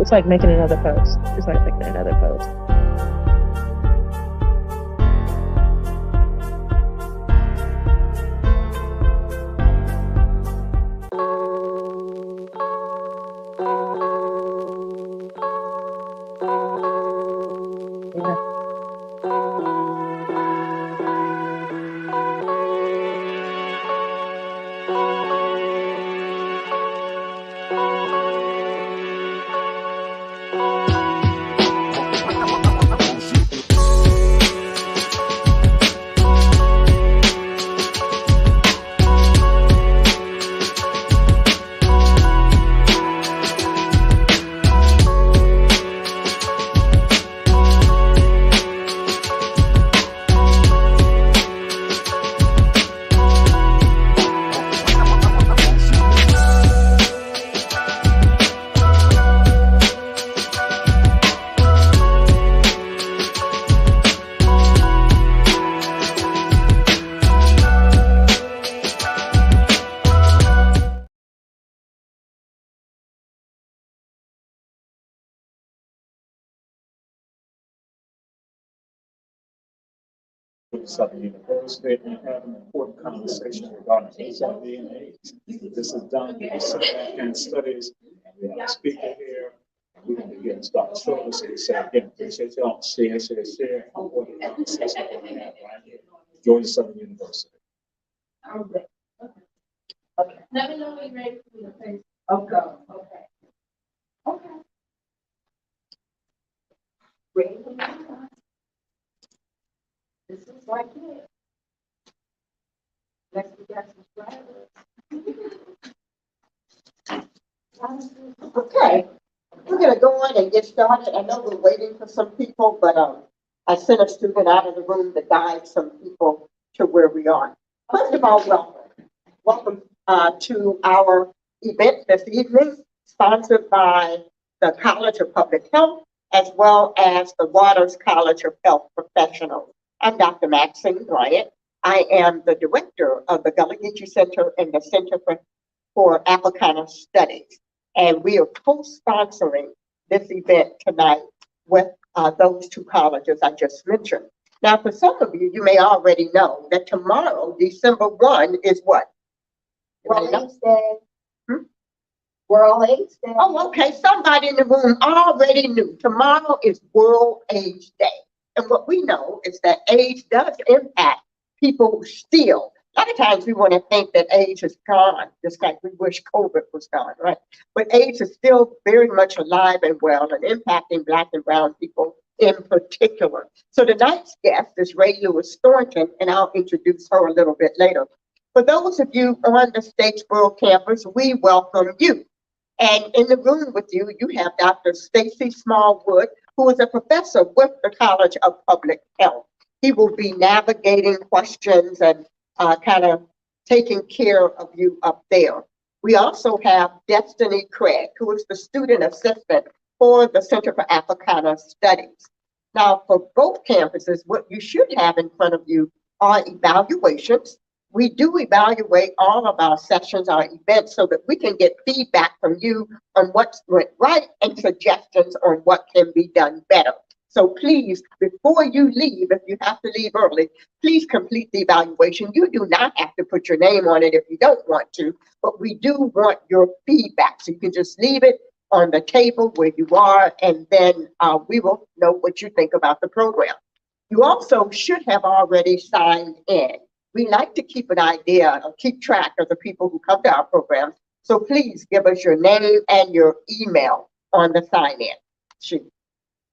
It's like making another post. It's like making another post. Southern University and have an important conversation regarding HIV and AIDS. This is done through the Center and Studies. We have a speaker here. We can begin to start shortly. So we say again, appreciate y'all. Share. Important conversation we're going to have right here. Georgia Southern University. Okay. Let me know when you're ready for the face. Okay. Ready for the time. This is like it. Let's get subscribers. Okay, we're going to go on and get started. I know we're waiting for some people, but I sent a student out of the room to guide some people to where we are. First of all, welcome to our event this evening, sponsored by the College of Public Health, as well as the Waters College of Health Professionals. I'm Dr. Maxine Bryant. I am the director of the Gullah Geechee Center and the Center for Africana Studies. And we are co-sponsoring this event tonight with those two colleges I just mentioned. Now, for some of you, you may already know that tomorrow, December 1, is what? World AIDS Day. World AIDS Day. Oh, okay. Somebody in the room already knew. Tomorrow is World AIDS Day. And what we know is that AIDS does impact people still. A lot of times we want to think that AIDS is gone, just like we wish COVID was gone, right? But AIDS is still very much alive and well and impacting Black and brown people in particular. So tonight's guest is Ray Lewis Thornton, and I'll introduce her a little bit later. For those of you on the Statesboro campus, we welcome you. And in the room with you, you have Dr. Stacy Smallwood, who is a professor with the College of Public Health. He will be navigating questions and kind of taking care of you up there. We also have Destiny Craig, who is the student assistant for the Center for Africana Studies. Now, for both campuses, what you should have in front of you are evaluations. We do evaluate all of our sessions, our events, so that we can get feedback from you on what went right and suggestions on what can be done better. So please, before you leave, if you have to leave early, please complete the evaluation. You do not have to put your name on it if you don't want to, but we do want your feedback. So you can just leave it on the table where you are, and then we will know what you think about the program. You also should have already signed in. We like to keep an idea or keep track of the people who come to our programs. So please give us your name and your email on the sign-in sheet.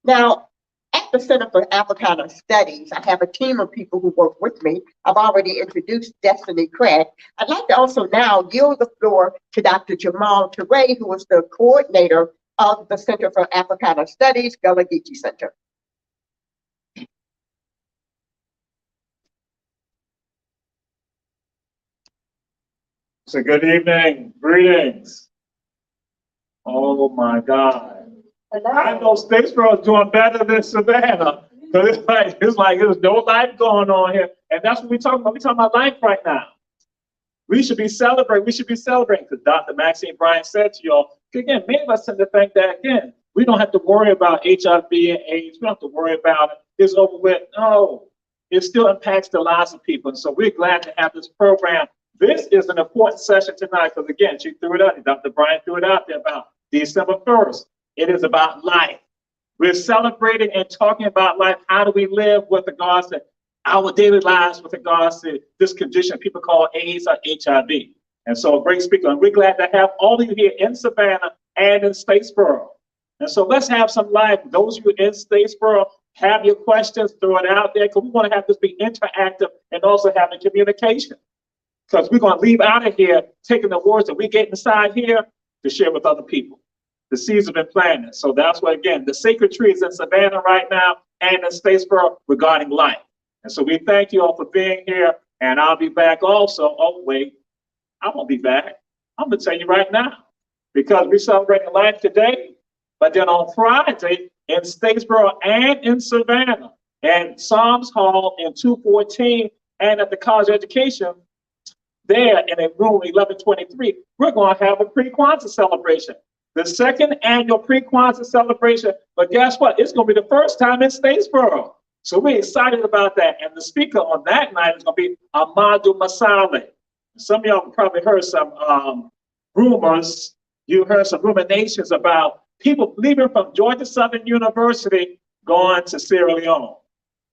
Now, at the Center for Africana Studies, I have a team of people who work with me. I've already introduced Destiny Craig. I'd like to also now yield the floor to Dr. Jamal Teray, who is the coordinator of the Center for Africana Studies, Gullah Geechee Center. So good evening, greetings. Oh my God. I know Statesboro is doing better than Savannah. Because it's like there's no life going on here. And that's what we're talking about. We're talking about life right now. We should be celebrating. We should be celebrating. Because Dr. Maxine Bryant said to y'all, again, many of us tend to think that, again, We don't have to worry about HIV and AIDS. We don't have to worry about it. It's over with. No, it still impacts the lives of people. And so we're glad to have this program. This is an important session tonight because, again, she threw it out. Dr. Brian threw it out there about December 1st. It is about life. We're celebrating and talking about life. How do we live with regards to our daily lives with regards to this condition people call AIDS or HIV? And so a great speaker. And we're glad to have all of you here in Savannah and in Statesboro. And so let's have some life. Those of you in Statesboro, have your questions, throw it out there, because we want to have this be interactive and also having communication. Because we're going to leave out of here taking the words that we get inside here to share with other people. The seeds have been planted. So that's why, again, the sacred tree is in Savannah right now and in Statesboro regarding life. And so we thank you all for being here. And I'll be back also. Oh, wait, I won't be back. I'm going to tell you right now, because we're celebrating life today. But then on Friday in Statesboro and in Savannah and Psalms Hall in 214 and at the College of Education, there in a room 1123, we're going to have a pre-Kwanzaa celebration. The second annual pre-Kwanzaa celebration. But guess what? It's going to be the first time in Statesboro. So we're excited about that. And the speaker on that night is going to be Amadou Masale. Some of y'all probably heard some rumors. You heard some ruminations about people leaving from Georgia Southern University going to Sierra Leone.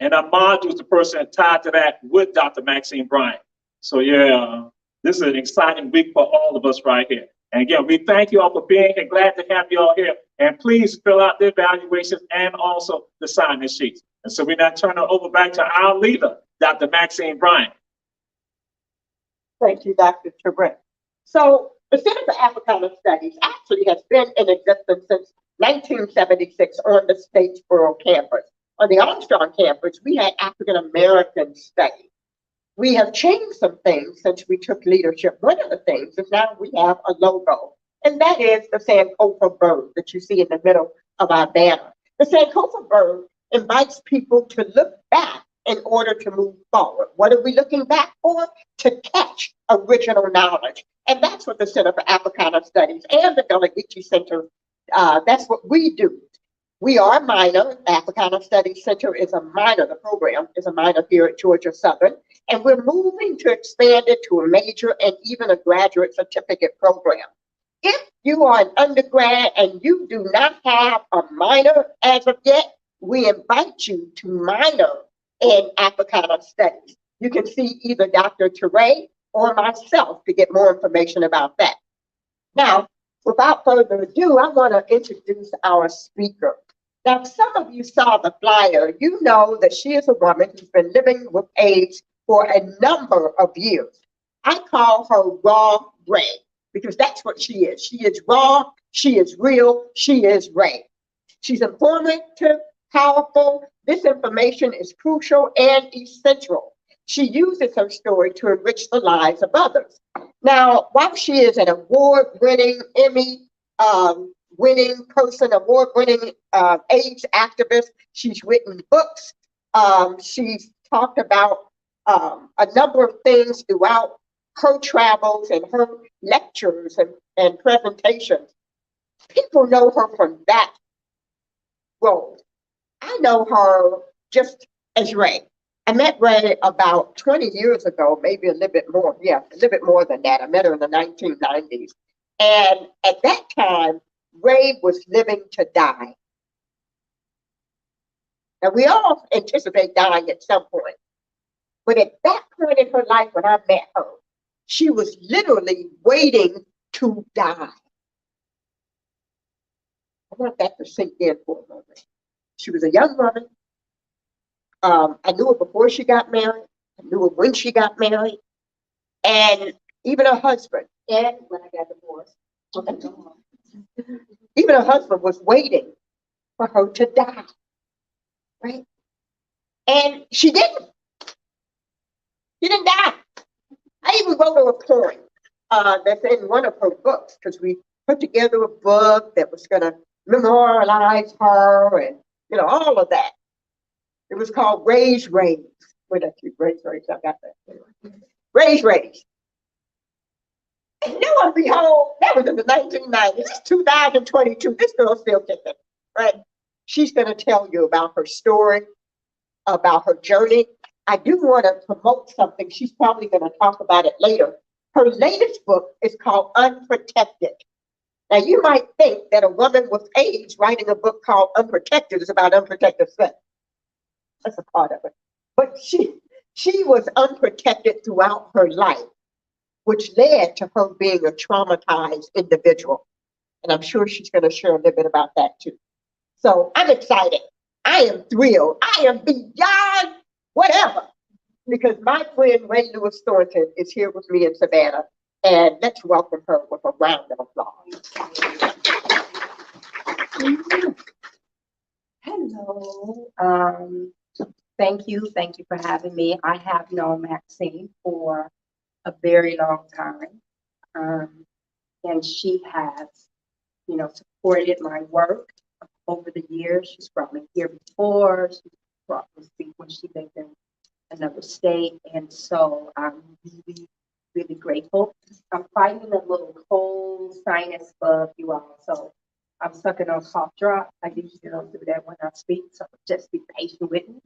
And Amadou is the person tied to that with Dr. Maxine Bryant. So yeah, this is an exciting week for all of us right here. And again, we thank you all for being here. Glad to have you all here. And please fill out the evaluations and also the sign-in sheets. And so we now turn it over back to our leader, Dr. Maxine Bryant. Thank you, Dr. Terrell. So the Center for Africana Studies actually has been in existence since 1976 on the Statesboro campus. On the Armstrong campus, we had African American studies. We have changed some things since we took leadership. One of the things is now we have a logo, and that is the Sankofa bird that you see in the middle of our banner. The Sankofa bird invites people to look back in order to move forward. What are we looking back for? To catch original knowledge. And that's what the Center for Africana Studies and the Delegacy Center, that's what we do. We are a minor. Africana Studies Center is a minor. The program is a minor here at Georgia Southern. And we're moving to expand it to a major and even a graduate certificate program. If you are an undergrad and you do not have a minor as of yet, we invite you to minor in Africana Studies. You can see either Dr. Teray or myself to get more information about that. Now, without further ado, I want to introduce our speaker. Now, some of you saw the flyer. You know that she is a woman who's been living with AIDS for a number of years. I call her Raw Ray because that's what she is. She is raw, she is real, she is Ray. She's informative, powerful. This information is crucial and essential. She uses her story to enrich the lives of others. Now, while she is an award-winning, Emmy-winning person, award-winning AIDS activist, she's written books. She's talked about a number of things throughout her travels and her lectures and presentations. People know her from that role. I know her just as Ray. I met Ray about 20 years ago, maybe a little bit more. Yeah, a little bit more than that. I met her in the 1990s. And at that time, Ray was living to die. Now, we all anticipate dying at some point. But at that point in her life when I met her, she was literally waiting to die. I want that to sink in for a moment. She was a young woman. I knew her before she got married. I knew her when she got married. And even her husband, and when I got divorced, even her husband was waiting for her to die. Right? And she didn't. She didn't die. I even wrote her a poem that's in one of her books because we put together a book that was going to memorialize her and, you know, all of that. It was called Raise. Wait, actually, Raise. I got that. Raise. And lo and behold, that was in the 1990s. It's 2022. This girl's still kicking. right? She's going to tell you about her story, about her journey. I do want to promote something. She's probably going to talk about it later. Her latest book is called Unprotected. Now, you might think that a woman with AIDS writing a book called Unprotected is about unprotected sex. That's a part of it. But she was unprotected throughout her life, which led to her being a traumatized individual. And I'm sure she's going to share a little bit about that too. So I'm excited. I am thrilled. I am beyond whatever. Because my friend Ray Lewis Thornton is here with me in Savannah. And let's welcome her with a round of applause. Hello. Thank you for having me. I have known Maxine for a very long time, and she has, supported my work over the years. She's brought me here before. She brought me to speak when she lived in another state, and so I'm really, really grateful. I'm fighting a little cold sinus bug, you all, so I'm sucking on cough drop. I usually don't do that when I speak, so just be patient with me.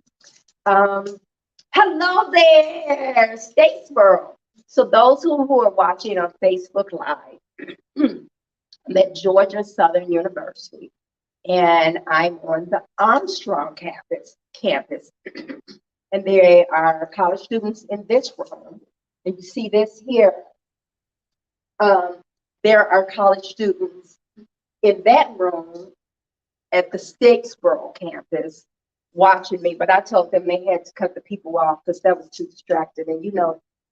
Hello there, Statesboro. So those who are watching on Facebook Live, I'm at Georgia Southern University, and I'm on the Armstrong campus. And there are college students in this room. And you see this here. There are college students in that room at the Statesboro campus watching me, but I told them they had to cut the people off because that was too distracted. And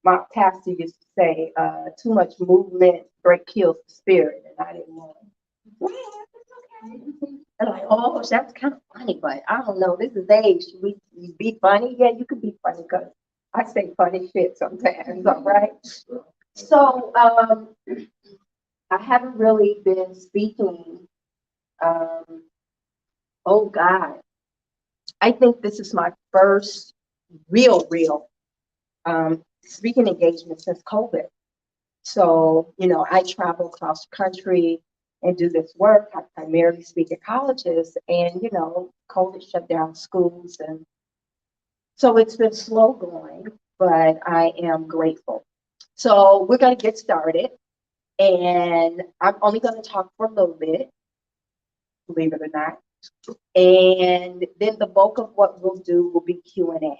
my pastor used to say, too much movement kills the spirit, and I didn't want it. Well, it's okay. And like, oh, that's kind of funny, but I don't know. This is age. Should we be funny? Yeah, you can be funny because I say funny shit sometimes, all right? So I haven't really been speaking. Oh God, I think this is my first real speaking engagement since COVID. So, I travel across the country and do this work. I primarily speak at colleges, and, COVID shut down schools. And so it's been slow going, but I am grateful. So we're going to get started, and I'm only going to talk for a little bit, believe it or not. And then the bulk of what we'll do will be Q&A.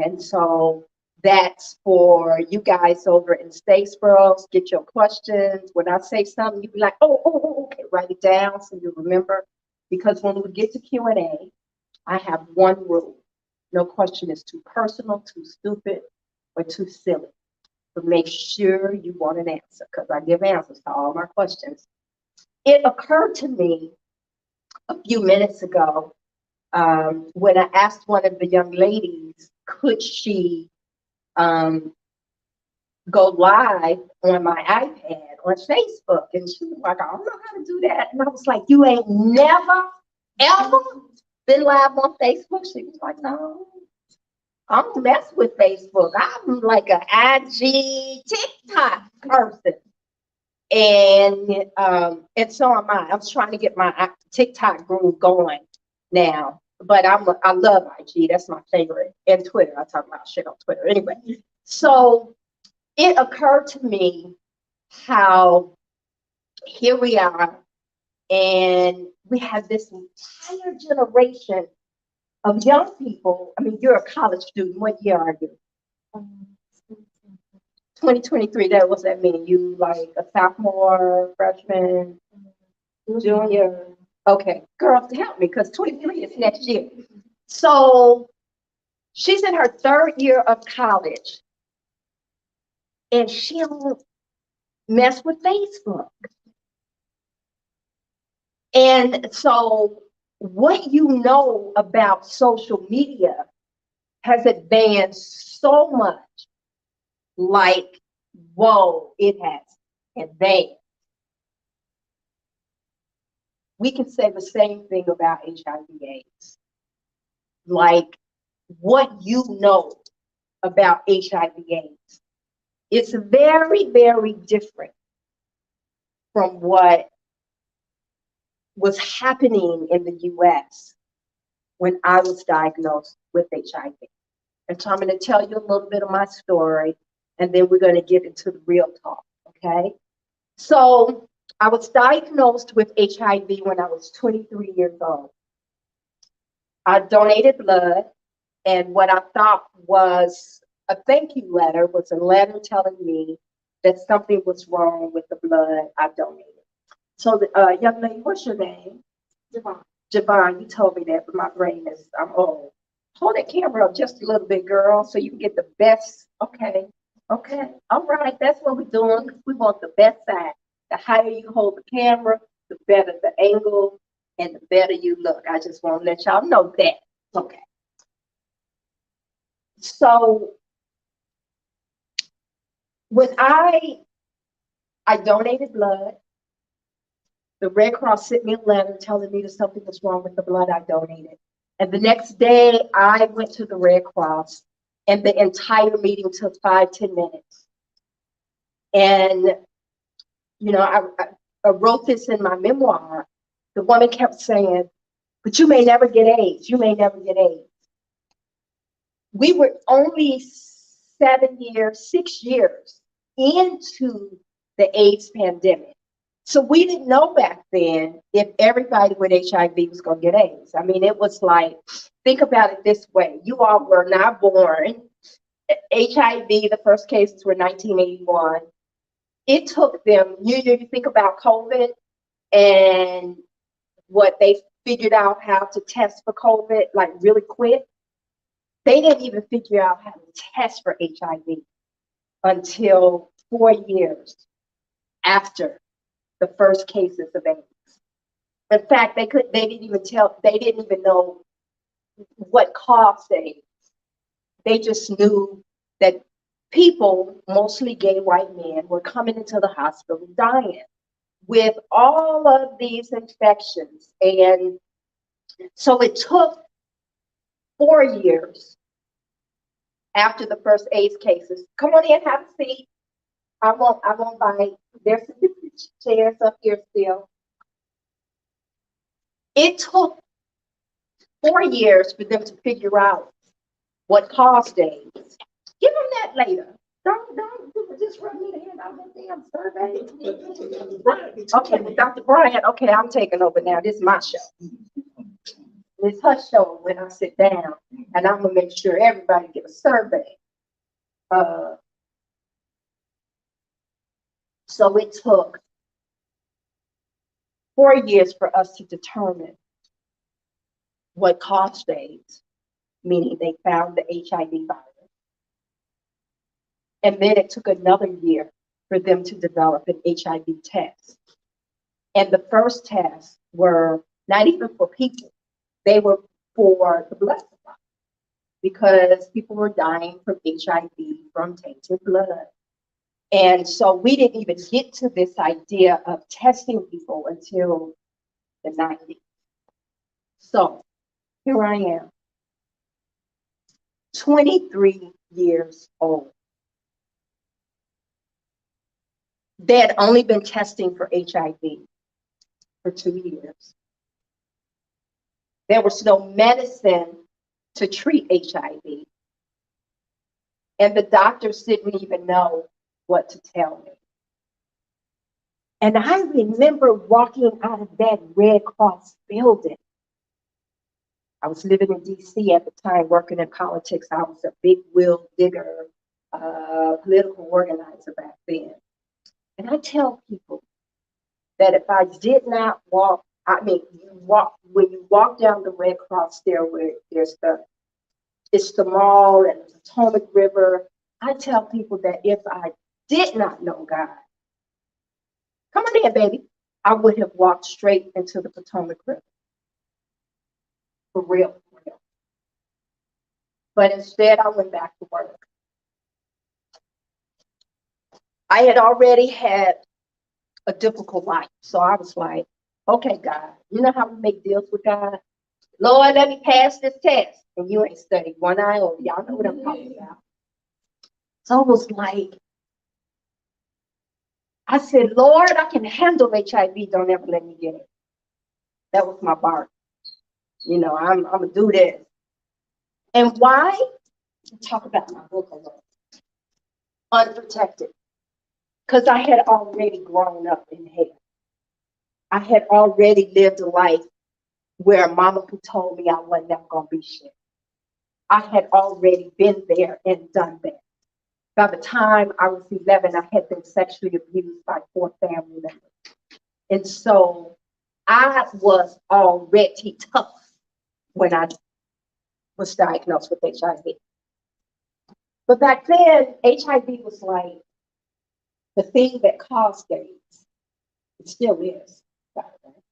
And so that's for you guys over in Statesboro. Get your questions. When I say something, you be like, oh, okay, write it down so you remember. Because when we get to Q&A, I have one rule. No question is too personal, too stupid, or too silly. But make sure you want an answer, because I give answers to all my questions. It occurred to me a few minutes ago when I asked one of the young ladies, could she go live on my iPad on Facebook? And she was like, I don't know how to do that. And I was like, you ain't never, ever been live on Facebook? She was like, no, I don't mess with Facebook. I'm like an IG, TikTok person. And so am I. I'm trying to get my TikTok groove going now. But I love IG. That's my favorite. And Twitter. I talk about shit on Twitter. Anyway, so it occurred to me how here we are, and we have this entire generation of young people. I mean, you're a college student. What year are you? 2023. What does that mean? You like a sophomore, freshman, junior? Okay, girls, help me, because 23 is next year. So she's in her third year of college, and she don't mess with Facebook. And so what you know about social media has advanced so much. Like, whoa, it has advanced. We can say the same thing about HIV/AIDS. Like, what you know about HIV/AIDS, it's very, very different from what was happening in the US when I was diagnosed with HIV. And so I'm going to tell you a little bit of my story, and then we're going to get into the real talk, okay? So I was diagnosed with HIV when I was 23 years old. I donated blood, and what I thought was a thank you letter was a letter telling me that something was wrong with the blood I donated. So, young lady, what's your name? Javon. Javon, you told me that, but my brain is, I'm old. Hold that camera up just a little bit, girl, so you can get the best. Okay, okay, all right, that's what we're doing. We want the best side. The higher you hold the camera, the better the angle, and the better you look. I just want to let y'all know that. Okay. So when I donated blood, the Red Cross sent me a letter telling me that something was wrong with the blood I donated. And the next day, I went to the Red Cross, and the entire meeting took 5-10 minutes. And, you know, I wrote this in my memoir. The woman kept saying, but you may never get AIDS. You may never get AIDS. We were only 6 years into the AIDS pandemic. So we didn't know back then if everybody with HIV was going to get AIDS. I mean, it was like, think about it this way. You all were not born. HIV, the first cases were 1981. It took them, you think about COVID and what they figured out how to test for COVID, like really quick. They didn't even figure out how to test for HIV until 4 years after the first cases of AIDS. In fact, they didn't even know what caused AIDS. They just knew that people, mostly gay white men, were coming into the hospital dying with all of these infections. And so it took 4 years after the first AIDS cases. Come on in, have a seat. I won't bite. There's some chairs up here still. It took 4 years for them to figure out what caused AIDS. Give them that later. Don't just run me the hand out that damn survey. Okay, with Dr. Bryant, okay, I'm taking over now. This is my show. It's her show when I sit down, and I'm gonna make sure everybody get a survey. So it took 4 years for us to determine what caused AIDS, meaning they found the HIV virus. And then it took another year for them to develop an HIV test. And the first tests were not even for people, they were for the blood supply, because people were dying from HIV from tainted blood. And so we didn't even get to this idea of testing people until the 90s. So here I am, 23 years old. They had only been testing for HIV for 2 years. There was no medicine to treat HIV. And the doctors didn't even know what to tell me. And I remember walking out of that Red Cross building. I was living in DC at the time, working in politics. I was a big will digger, political organizer back then. And I tell people that if I did not walk, when you walk down the Red Cross stairway, it's the mall and the Potomac River. I tell people that if I did not know God, come on in, baby, I would have walked straight into the Potomac River. For real, for real. But instead, I went back to work. I had already had a difficult life. So I was like, okay, God, you know how we make deals with God? Lord, let me pass this test. And you ain't studied one iota. Y'all know what I'm talking about. So it was like, I said, Lord, I can handle HIV. Don't ever let me get it. That was my bar. You know, I'm gonna do this. And why? Talk about my book a little. Unprotected. Because I had already grown up in hell. I had already lived a life where a mama who told me I wasn't never gonna be shit. I had already been there and done that. By the time I was 11, I had been sexually abused by 4 family members. And so I was already tough when I was diagnosed with HIV. But back then, HIV was like the thing that caused AIDS. It still is, by the way.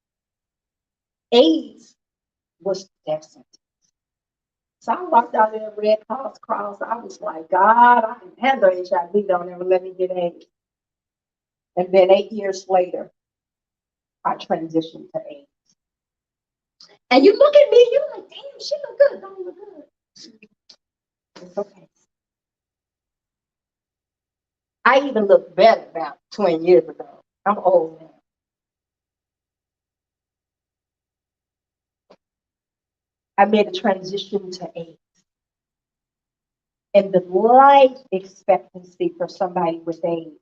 AIDS was the death sentence. So I walked out there, Red Cross. I was like, God, I can handle HIV. Don't ever let me get AIDS. And then 8 years later, I transitioned to AIDS. And you look at me, you're like, damn, she look good. Don't look good. It's okay. I even looked better about 20 years ago. I'm old now. I made a transition to AIDS. And the life expectancy for somebody with AIDS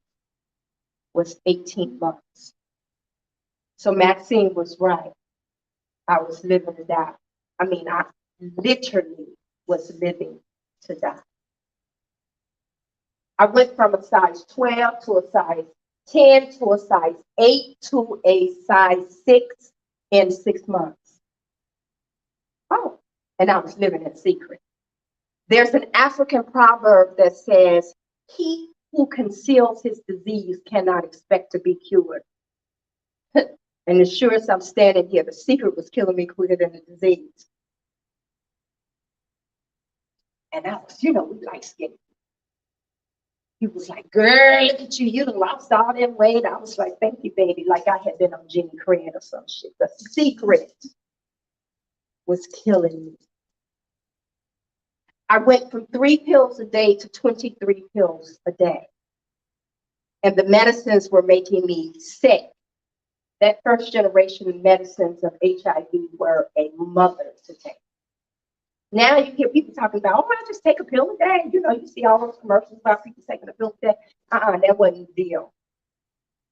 was 18 months. So Maxine was right. I was living to die. I mean, I literally was living to die. I went from a size 12 to a size 10 to a size 8 to a size 6 in 6 months. Oh, and I was living in secret. There's an African proverb that says, he who conceals his disease cannot expect to be cured. And as sure as I'm standing here, the secret was killing me quicker than the disease. And I was, we like skinny. He was like, girl, look at you. You done lost all that weight. I was like, thank you, baby. Like I had been on Jenny Craig or some shit. The secret was killing me. I went from 3 pills a day to 23 pills a day. And the medicines were making me sick. That first generation medicines of HIV were a mother to take. Now you hear people talking about, oh, I just take a pill a day. You see all those commercials about people taking a pill a day. That wasn't the deal.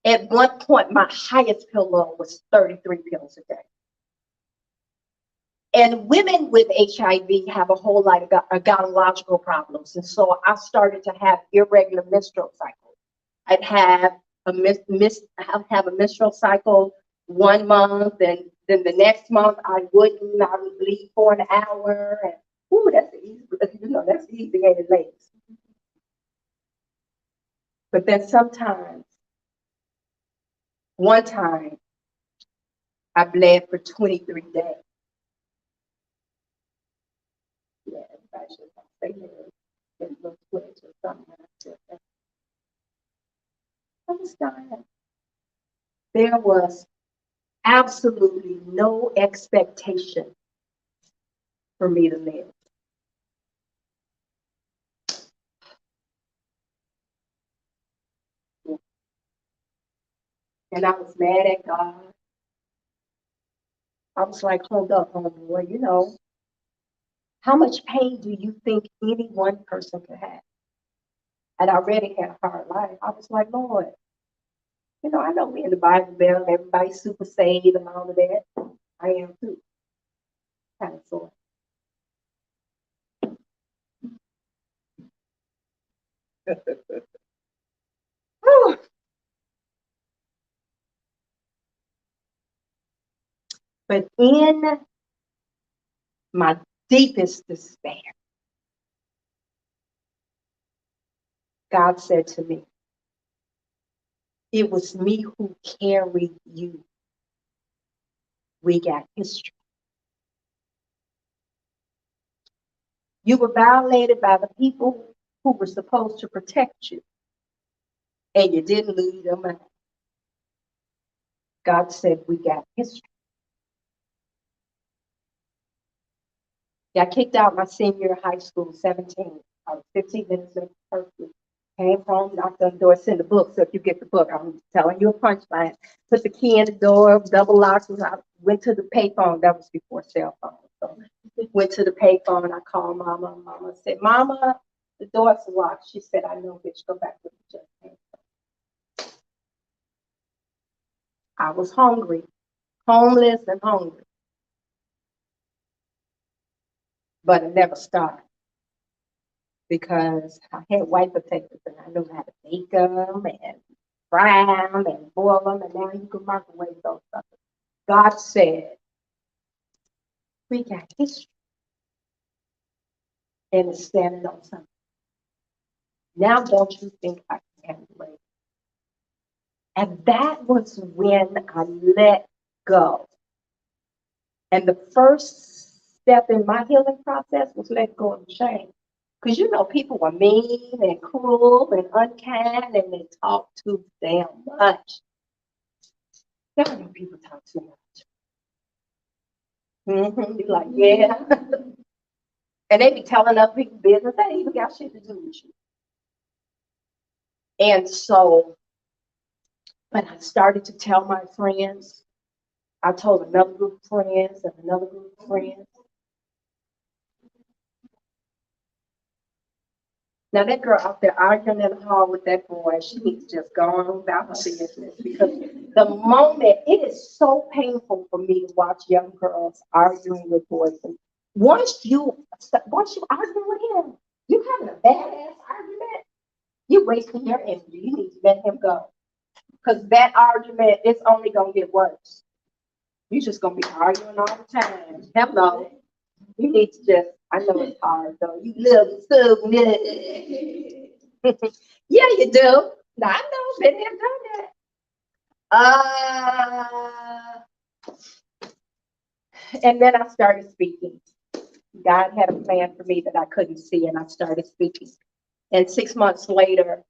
At one point, my highest pill load was 33 pills a day. And women with HIV have a whole lot of gynecological problems. And so I started to have irregular menstrual cycles. I'd have a menstrual cycle 1 month, and then the next month I would bleed for an hour. And ooh, that's easy, that's easy, ain't it, ladies? But then sometimes, one time, I bled for 23 days. Yeah, I should say that. It looks good or something. I was dying. There was absolutely no expectation for me to live. And I was mad at God. I was like, hold up, homeboy, how much pain do you think any one person could have? And I already had a hard life. I was like, Lord, I know we in the Bible Belt, everybody's super saved and all of that. I am too. Kind of sort of. But in my deepest despair, God said to me, it was me who carried you. We got history. You were violated by the people who were supposed to protect you, and you didn't lose your mind. God said, we got history. Got kicked out my senior year of high school, 17. I was 15 minutes late for first week. Came home, knocked on the door, sent the book. So if you get the book, I'm telling you a punchline. Put the key in the door, double locked. I went to the payphone. That was before cell phone. So went to the payphone. I called Mama. Mama said, "Mama, the door's locked." She said, "I know, bitch. Go back with the just came." I was hungry, homeless and hungry, but I never stopped because I had white potatoes and I knew how to bake them and fry them and boil them, and now you can microwave those stuff. God said, we got history and it's standing on something. Now don't you think I can handle it? And that was when I let go. And the first step in my healing process was let go of shame. Because you know, people were mean and cruel and unkind and they talk too damn much. Y'all know people talk too much. Be like, yeah. And they be telling other people business. They ain't even got shit to do with you. And so, but I started to tell my friends. I told another group of friends and another group of friends. Now that girl out there arguing in the hall with that boy, she needs to just go on about her business, because the moment, it is so painful for me to watch young girls arguing with boys. And once you argue with him, you having a badass argument, you're wasting your energy. You need to let him go. Because that argument is only gonna get worse. You're just gonna be arguing all the time. Hello. You need to just, I know it's hard though. You live so good. Yeah, you do. I know, been there, done that. And then I started speaking. God had a plan for me that I couldn't see, and I started speaking. And 6 months later,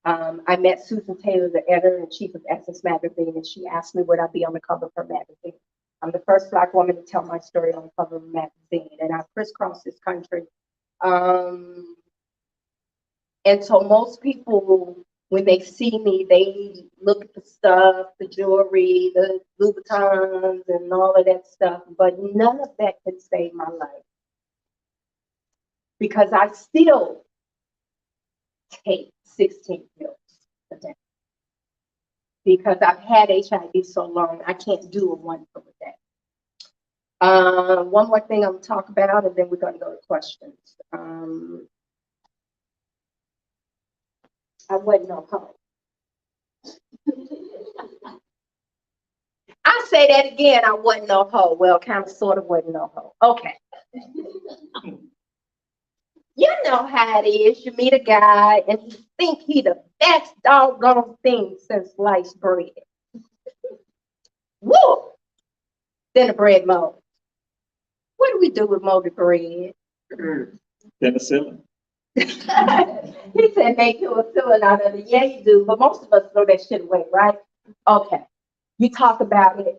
I met Susan Taylor, the editor-in-chief of Essence Magazine, and she asked me would I be on the cover of her magazine. I'm the first Black woman to tell my story on the cover of a magazine, and I crisscrossed this country. And so most people, when they see me, they look at the stuff, the jewelry, the Louboutins, and all of that stuff, but none of that could save my life. Because I still take 16 pills a day. Because I've had HIV so long, I can't do a one pill a day. One more thing I'll talk about, and then we're going to go to questions. I wasn't no hoe. I say that again, I wasn't no hoe. Well, kind of, sort of wasn't no hoe. Okay. You know how it is. You meet a guy and you think he the best doggone thing since sliced bread. Woo! Then the bread mold. What do we do with molded bread? Penicillin. He said make you a filling out of it. Yeah, you do, but most of us throw that shit away, right? Okay. You talk about it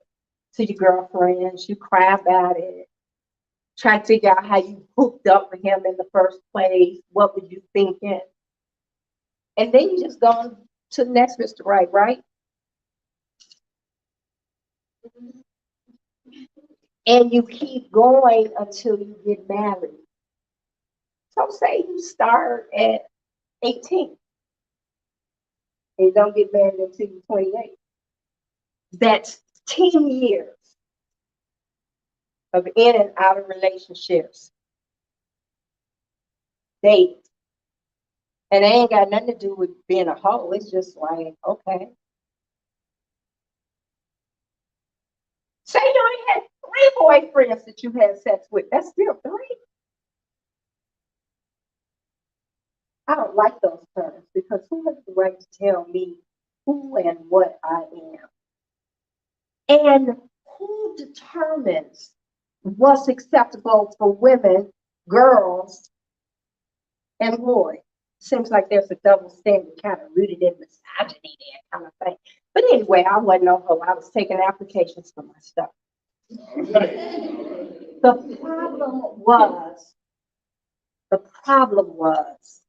to your girlfriends, you cry about it, try to figure out how you hooked up with him in the first place. What were you thinking? And then you just go to the next Mr. Right? And you keep going until you get married. So say you start at 18 and you don't get married until you're 28. That's 10 years of in and out of relationships, dating. And it ain't got nothing to do with being a hoe. It's just like, okay. Say you only had 3 boyfriends that you had sex with. That's still 3. I don't like those terms because who has the right to tell me who and what I am? And who determines what's acceptable for women, girls, and boys? Seems like there's a double standard kind of rooted in misogyny there kind of thing. But anyway, I wasn't no hoe. I was taking applications for my stuff. The problem was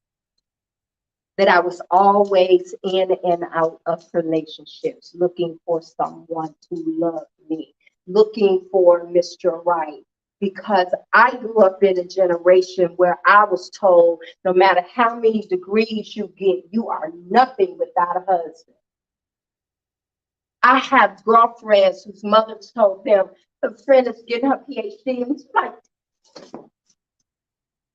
that I was always in and out of relationships, looking for someone to love me, looking for Mr. Right. Because I grew up in a generation where I was told no matter how many degrees you get, you are nothing without a husband. I have girlfriends whose mothers told them a friend is getting her PhD, and it's like,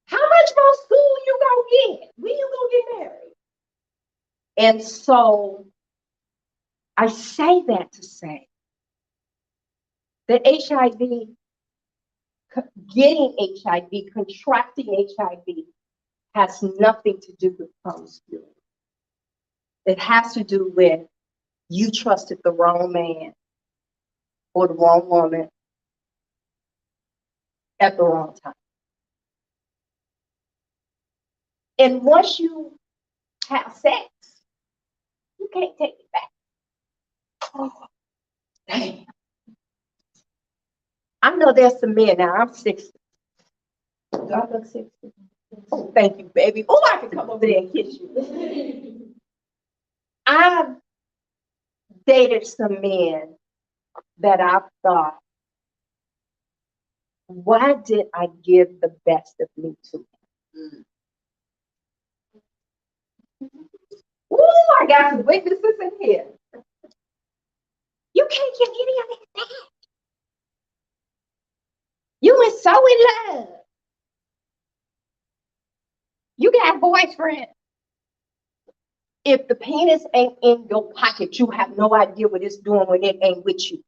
how much more school you gonna get? When you gonna get married? And so I say that to say that HIV, getting HIV, contracting HIV has nothing to do with promiscuity. It has to do with you trusted the wrong man or the wrong woman at the wrong time. And once you have sex, you can't take it back. Oh, damn. I know there's some men now. I'm 60. Do I look 60? Oh, thank you, baby. Oh, I can come over there and kiss you. I've dated some men that I thought, why did I give the best of me to him? Ooh, I got some witnesses in here. You can't give any of it back. You were so in love. You got a boyfriend. If the penis ain't in your pocket, you have no idea what it's doing when it ain't with you.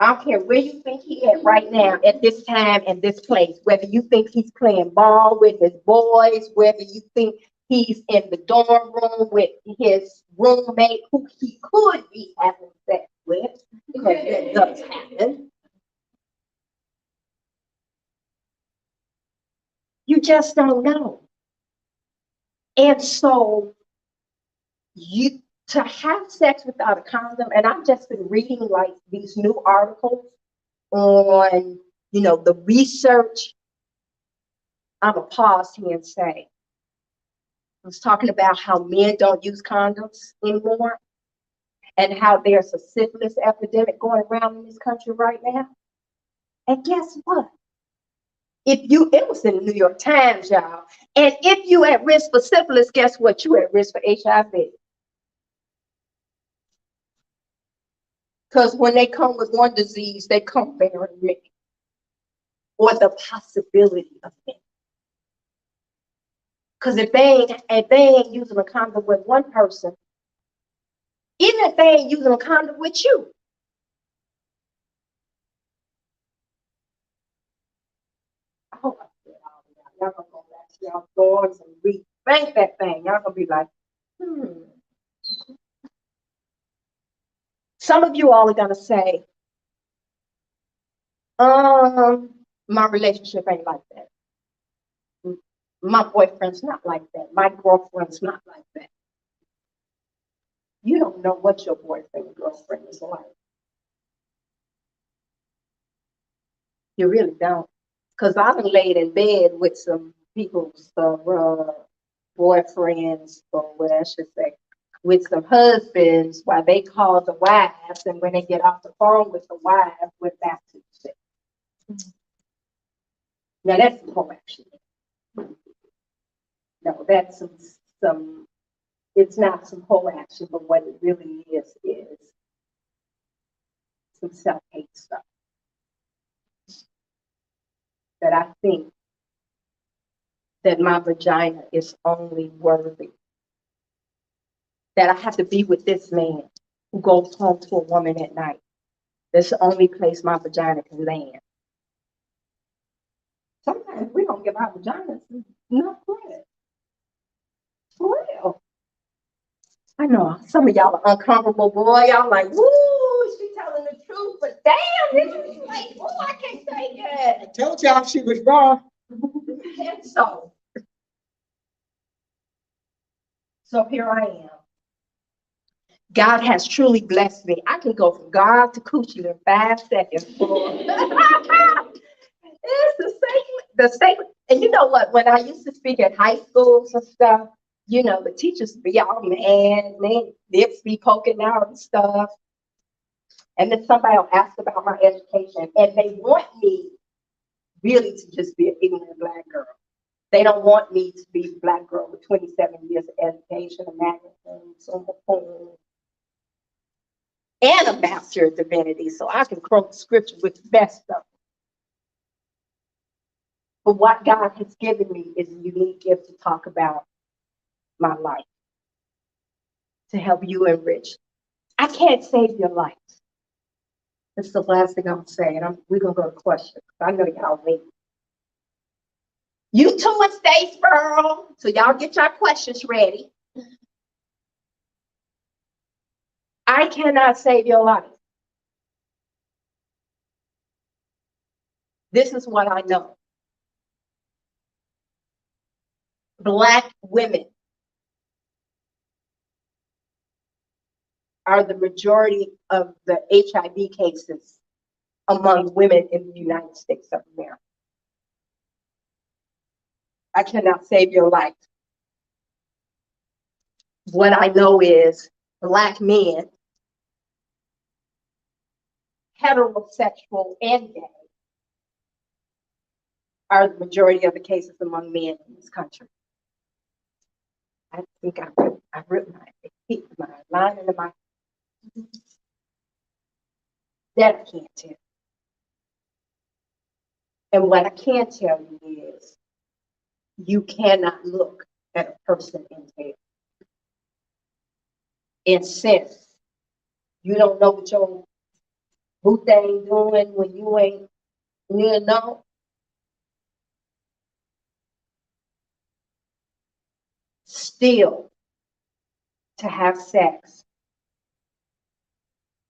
I don't care where you think he at right now, at this time and this place, whether you think he's playing ball with his boys, whether you think he's in the dorm room with his roommate who he could be having sex with, because that does happen. You just don't know. And so you to have sex without a condom, and I've just been reading like these new articles on, the research. I'm gonna pause here and say, I was talking about how men don't use condoms anymore and how there's a syphilis epidemic going around in this country right now. And guess what? It was in the New York Times, y'all. And if you at risk for syphilis, guess what? You at risk for HIV. Because when they come with one disease, they come bearing many, or the possibility of it. Because if they ain't using a condom with one person, even if they ain't using a condom with you, I hope I said all of that. Y'all gonna go back to y'all doors and rethink that thing. Y'all gonna be like, Some of you all are gonna say, my relationship ain't like that. My boyfriend's not like that. My girlfriend's not like that. You don't know what your boyfriend and girlfriend is like. You really don't. Because I've laid in bed with some people's boyfriends, or what I should say, with some husbands while they call the wives, and when they get off the phone with the wife, we're back to sex. Now that's some whole action. No, that's some, it's not some whole action, but what it really is some self-hate stuff that I think that my vagina is only worthy. That I have to be with this man who goes home to a woman at night. That's the only place my vagina can land. Sometimes we don't give our vaginas enough credit. For real. I know some of y'all are uncomfortable, boy. Y'all like, woo, she telling the truth, but damn, this is like, oh, I can't say that. I told y'all she was wrong. And so here I am. God has truly blessed me. I can go from God to coochie in 5 seconds. It's the same. And you know what? When I used to speak at high schools and stuff, you know, the teachers be all mad, and they'd be poking out and stuff. And then somebody will ask about my education, and they want me really to just be an ignorant Black girl. They don't want me to be a Black girl with 27 years of education, a magazine, on the phone, and a master of divinity, so I can quote scripture with the best of them. But what God has given me is a unique gift to talk about my life, to help you enrich. I can't save your life. That's the last thing I'm gonna say, and we're gonna go to questions. I know y'all wait. You too in Statesboro, so y'all get your questions ready. I cannot save your life. This is what I know. Black women are the majority of the HIV cases among women in the United States of America. I cannot save your life. What I know is Black men, heterosexual and gay, are the majority of the cases among men in this country. I think I ripped my line into my, that I can't tell. And what I can tell you is you cannot look at a person in hell and sense you don't know what your boo thing doing when you ain't, you know. Still, to have sex,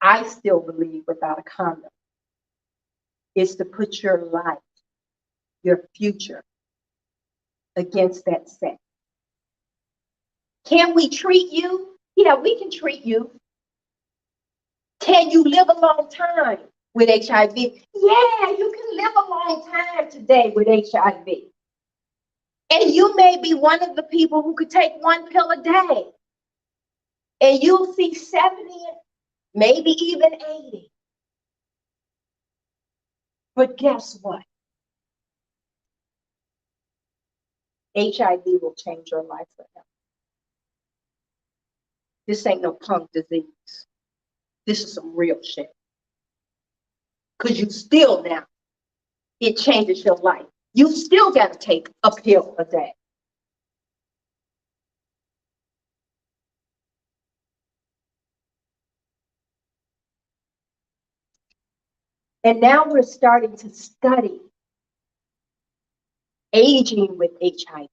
I still believe without a condom, is to put your life, your future, against that sex. Can we treat you? Yeah, we can treat you. Can you live a long time with HIV? Yeah, you can live a long time today with HIV. And you may be one of the people who could take one pill a day. And you'll see 70, maybe even 80. But guess what? HIV will change your life forever. This ain't no punk disease. This is some real shit. Because you still now, it changes your life. You still got to take a pill a day. And now we're starting to study aging with HIV.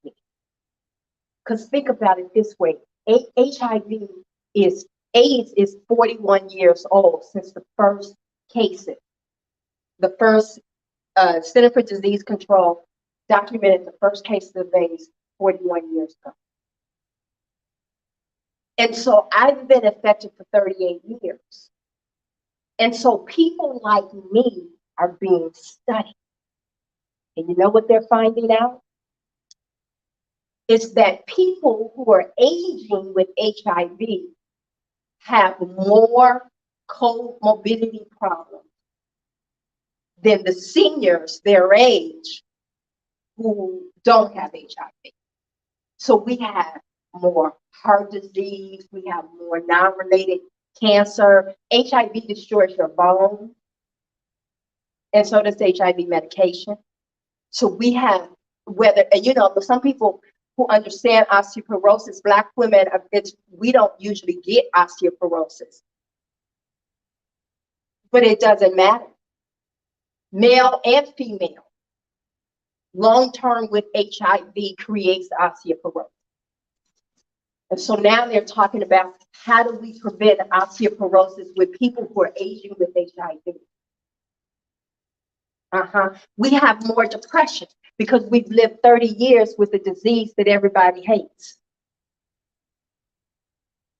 Because think about it this way, HIV AIDS is 41 years old since the first cases. The first Center for Disease Control documented the first cases of AIDS 41 years ago. And so I've been affected for 38 years. And so people like me are being studied. And you know what they're finding out? It's that people who are aging with HIV have more comorbidity problems than the seniors their age who don't have HIV. So we have more heart disease, we have more non-related cancer. HIV destroys your bone, and so does HIV medication. So we have whether, and you know, some people who understand osteoporosis, Black women, we don't usually get osteoporosis. But it doesn't matter. Male and female, long-term with HIV creates osteoporosis. And so now they're talking about how do we prevent osteoporosis with people who are aging with HIV. We have more depression because we've lived 30 years with a disease that everybody hates.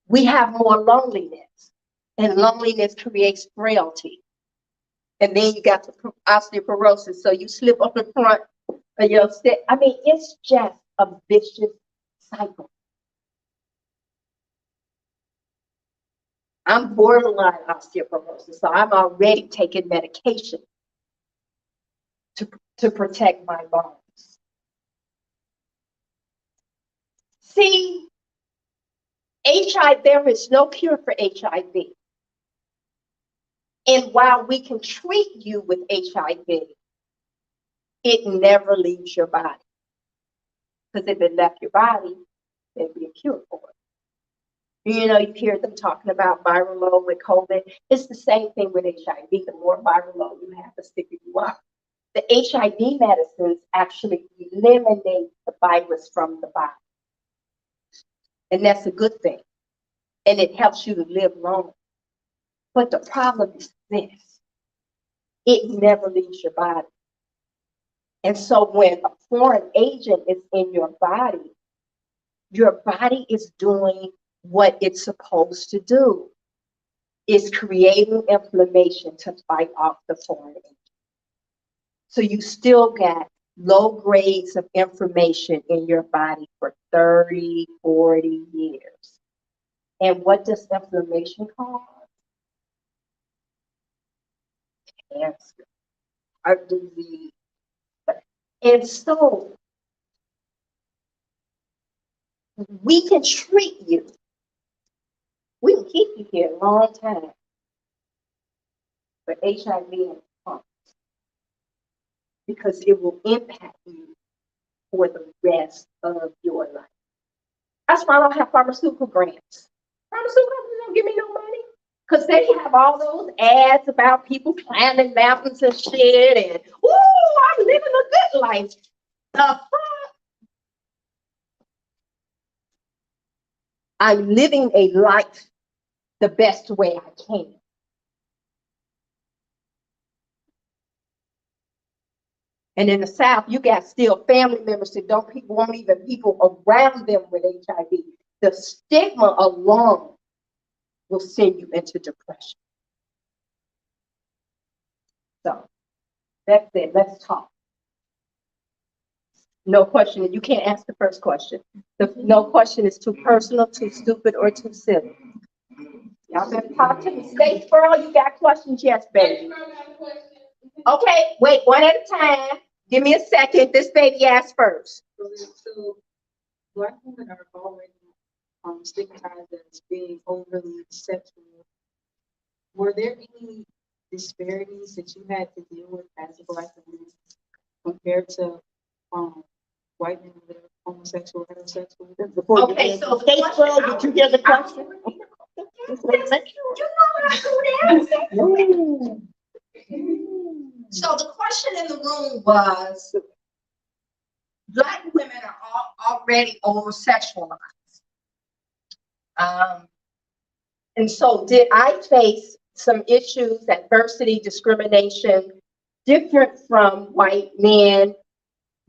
We have more loneliness, and loneliness creates frailty. And then you got the osteoporosis, so you slip on the front I mean, it's just a vicious cycle. I'm borderline osteoporosis, so I'm already taking medication to protect my bones. See, HIV, there is no cure for HIV. And while we can treat you with HIV, it never leaves your body. Because if it left your body, there'd be a cure for it. You know, you hear them talking about viral load with COVID. It's the same thing with HIV. The more viral load you have, the sicker you are. The HIV medicines actually eliminate the virus from the body. And that's a good thing. And it helps you to live long. But the problem is this. It never leaves your body. And so when a foreign agent is in your body is doing what it's supposed to do. It's creating inflammation to fight off the foreign agent. So you still got low grades of inflammation in your body for 30, 40 years. And what does inflammation cause? Cancer, heart disease. And so we can treat you. We can keep you here a long time. But HIV and pumps, because it will impact you for the rest of your life. That's why I don't have pharmaceutical grants. Pharmaceutical companies don't give me no money. Because they have all those ads about people climbing mountains and shit, and, ooh, I'm living a good life. The fuck? I'm living a life the best way I can. And in the South, you got still family members that won't even people around them with HIV. The stigma alone will send you into depression. So that's it. Let's talk. No question. You can't ask the first question. No question is too personal, too stupid, or too silly. Y'all better talk to me. State Squirrel, you got questions? Yes, baby. Okay, wait, one at a time. Give me a second. This baby asked first. So Black women are already stigmatized as being overly sexual. Were there any disparities that you had to deal with as a Black woman compared to white men that are homosexual, heterosexual? Okay, so State Squirrel, did you hear the question? You know I do that. So the question in the room was, Black women are already over-sexualized. And so did I face some issues, adversity, discrimination, different from white men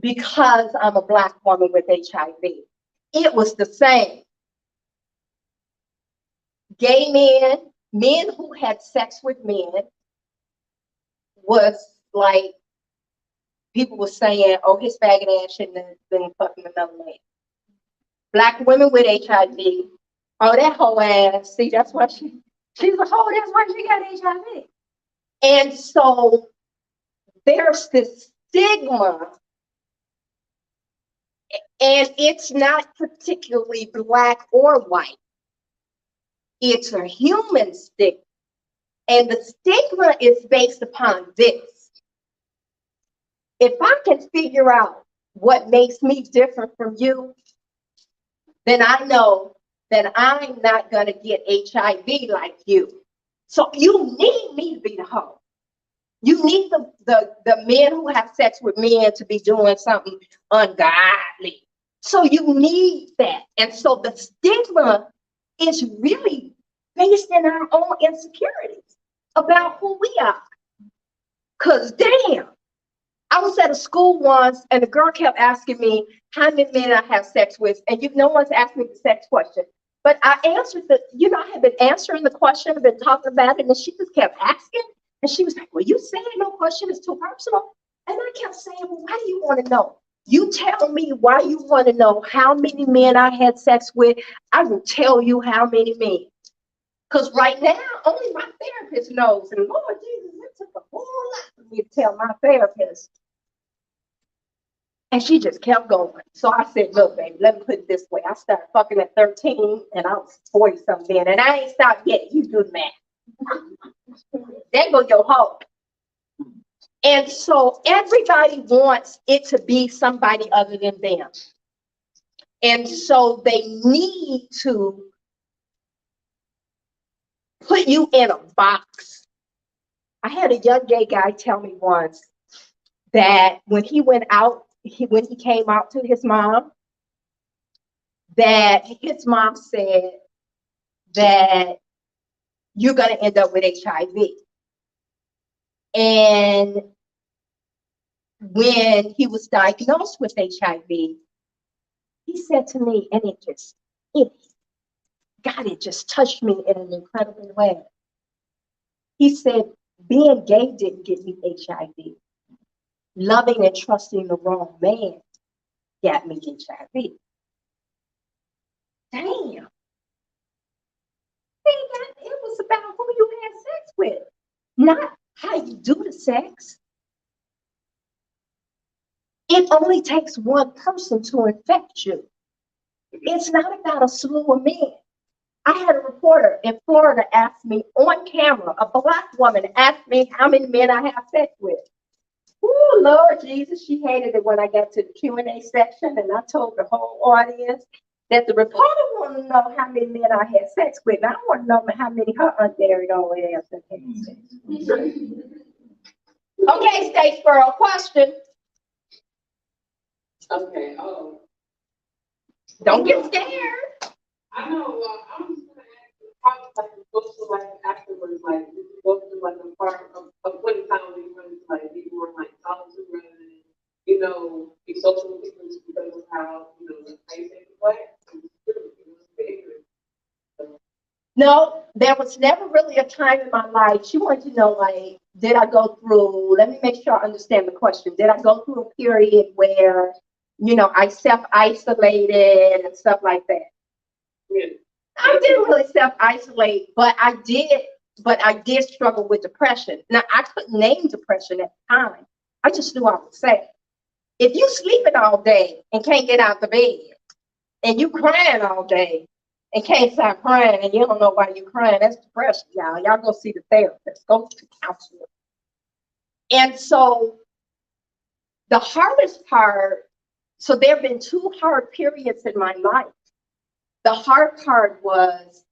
because I'm a Black woman with HIV? It was the same. Gay men who had sex with men was like, people were saying, oh, his faggot ass shouldn't have been fucking another man. Black women with HIV, oh, that whole ass, see, that's why she's a hoe, that's why she got HIV. And so there's this stigma, and it's not particularly Black or white. It's a human stigma. And the stigma is based upon this. If I can figure out what makes me different from you, then I know that I'm not going to get HIV like you. So you need me to be the hoe. You need the men who have sex with men to be doing something ungodly. So you need that. And so the stigma is really based in our own insecurities about who we are. Because damn, I was at a school once and the girl kept asking me how many men I have sex with, and no one's asked me the sex question. But I answered I had been answering the question, I've been talking about it, and she just kept asking. And she was like, well, you saying no question is too personal. And I kept saying, well, why do you want to know? You tell me why you want to know how many men I had sex with. I will tell you how many men. Because right now, only my therapist knows. And Lord Jesus, it took a whole lot for me to tell my therapist. And she just kept going. So I said, look, baby, let me put it this way. I started fucking at 13 and I was 40 something then. And I ain't stopped yet. You do the math. There go your hope. And so everybody wants it to be somebody other than them. And so they need to put you in a box. I had a young gay guy tell me once that when he went out, when he came out to his mom, that his mom said that you're going to end up with HIV. And when he was diagnosed with HIV, he said to me, and it just touched me in an incredible way. He said, being gay didn't get me HIV. Loving and trusting the wrong man got me HIV. Damn. It was about who you had sex with, not how you do the sex. It only takes one person to infect you. It's not about a slew of men. I had a reporter in Florida ask me on camera, a Black woman asked me how many men I have sex with. Oh, Lord Jesus, she hated it when I got to the Q&A section and I told the whole audience that the reporter wanted to know how many men I had sex with. And I want to know how many her unmarried old ass had sex with. Okay, Statesboro, question. Okay, Don't get scared. I know, I'm just gonna ask you, how, like, you go to, like, afterwards, like, did you go through, like, a part of point in time when you wanted to, like, be more, like, solitude rather than, you know, be social with people just because of how, you know, how you think what? No, there was never really a time in my life. She wanted to know, like, did I go through, let me make sure I understand the question. Did I go through a period where, you know, I self-isolated and stuff like that? Yeah. I didn't really self-isolate, but I did struggle with depression. Now, I couldn't name depression at the time. I just knew I was sad. If you sleeping all day and can't get out the bed, and you crying all day and can't stop crying, and you don't know why you're crying, that's depression, y'all. Y'all go see the therapist, go to the counselor. And so the hardest part, so there have been two hard periods in my life. The hard part was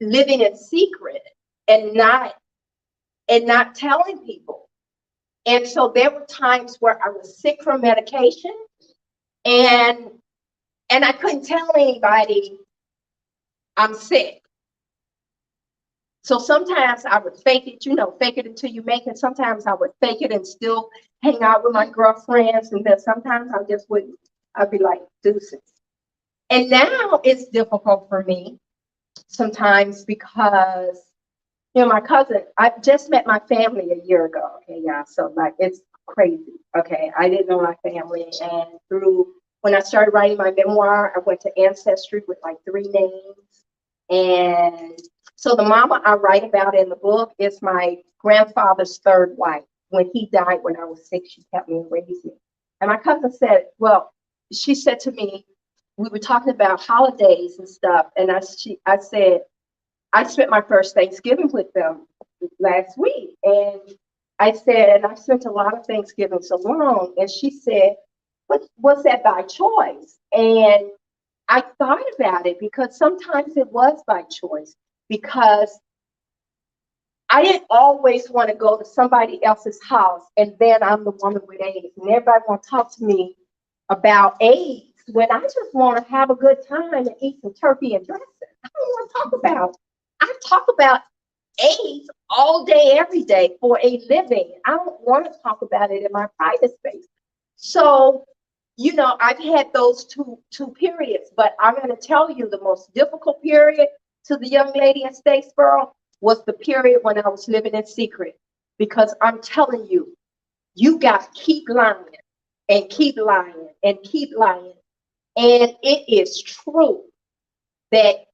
living in secret and not telling people. And so there were times where I was sick from medication and I couldn't tell anybody I'm sick. So sometimes I would fake it, you know, fake it until you make it. Sometimes I would fake it and still hang out with my girlfriends. And then sometimes I just wouldn't. I'd be like, deuces. And now it's difficult for me sometimes because, you know, my cousin, I just met my family a year ago. Okay, yeah. So like, it's crazy. Okay. I didn't know my family. And when I started writing my memoir, I went to Ancestry with like 3 names. And so the mama I write about in the book is my grandfather's 3rd wife. When he died when I was 6, she kept me and raised me. And my cousin said, well, she said to me, we were talking about holidays and stuff. And I said, I spent my first Thanksgiving with them last week. And I said, and I spent a lot of Thanksgiving so long. And she said, was that by choice? And I thought about it because sometimes it was by choice, because I didn't always want to go to somebody else's house and then I'm the woman with AIDS and everybody want to talk to me about AIDS when I just want to have a good time and eat some turkey and dressing. I don't want to talk about. I talk about AIDS all day, every day for a living. I don't want to talk about it in my private space. So, you know, I've had those two periods, but I'm going to tell you the most difficult period to the young lady in Statesboro was the period when I was living in secret. Because I'm telling you, you got to keep lying and keep lying and keep lying. And it is true that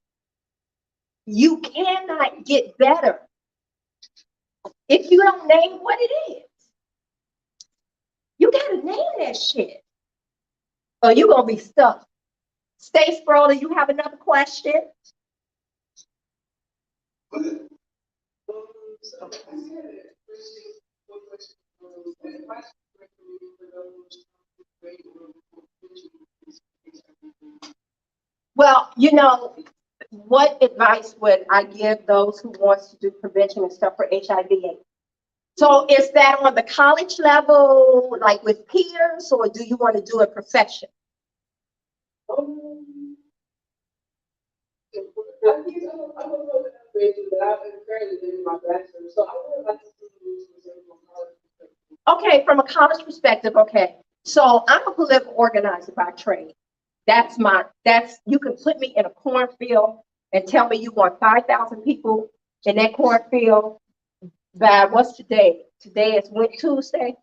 you cannot get better if you don't name what it is. You got to name that shit, or you're going to be stuck. Stay Sproler, you have another question? Well, you know, what advice would I give those who wants to do prevention and stuff for HIV/AIDS? So is that on the college level, like with peers, or do you want to do a profession? Okay, from a college perspective, okay. So I'm a political organizer by trade. You can put me in a cornfield and tell me you want 5,000 people in that cornfield by, what's today? Today is Tuesday?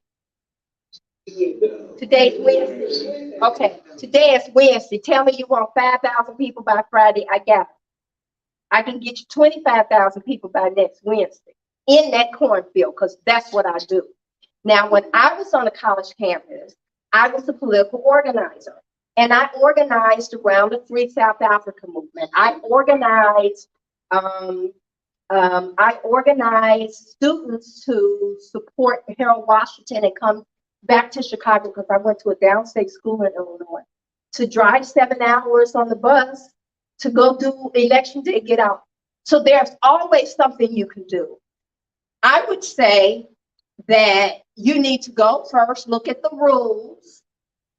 Today's Wednesday. Okay, today is Wednesday. Tell me you want 5,000 people by Friday. I got it. I can get you 25,000 people by next Wednesday in that cornfield, because that's what I do. Now, when I was on the college campus, I was a political organizer, and I organized around the Free South Africa movement. I organized students to support Harold Washington and come back to Chicago, because I went to a downstate school in Illinois, to drive 7 hours on the bus to go do election day, get out. So there's always something you can do. I would say that you need to go first, look at the rules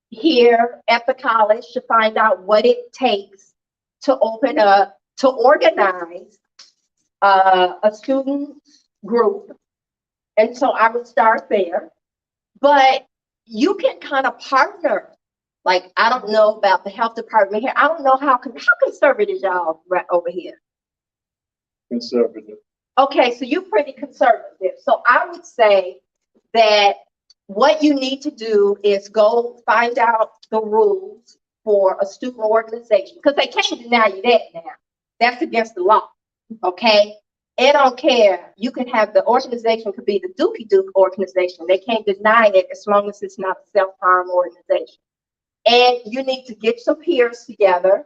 here at the college to find out what it takes to open up, to organize a student group. And so I would start there. But you can kind of partner. Like, I don't know about the health department here. I don't know how conservative y'all right over here. Conservative. Okay, so you're pretty conservative. So I would say that what you need to do is go find out the rules for a student organization, because they can't deny you that now. That's against the law, okay? They don't care. You can have the organization could be the Dookie Duke organization. They can't deny it as long as it's not a self-harm organization. And you need to get some peers together,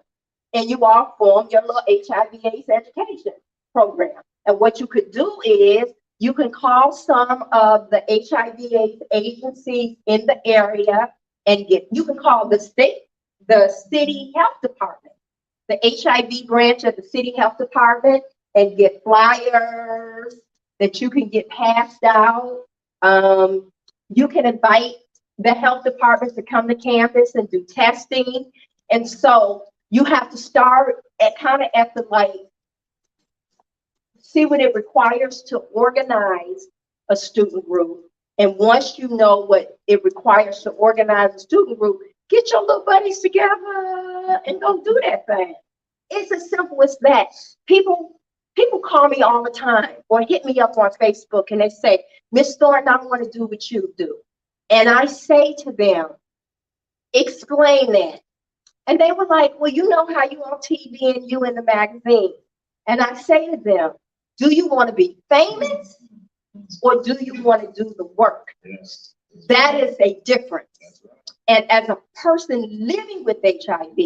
and you all form your little HIV/AIDS education program. And what you could do is you can call some of the HIV/AIDS agencies in the area and you can call the city health department, the HIV branch of the city health department, and get flyers that you can get passed out. You can invite the health departments to come to campus and do testing. And so you have to start at see what it requires to organize a student group. And once you know what it requires to organize a student group, get your little buddies together and go do that thing. It's as simple as that. People call me all the time or hit me up on Facebook and they say, Miss Thornton, I want to do what you do. And I say to them, explain that. And they were like, well, you know how you on TV and you in the magazine. And I say to them, do you want to be famous or do you want to do the work? Yes. That is a difference. And as a person living with HIV,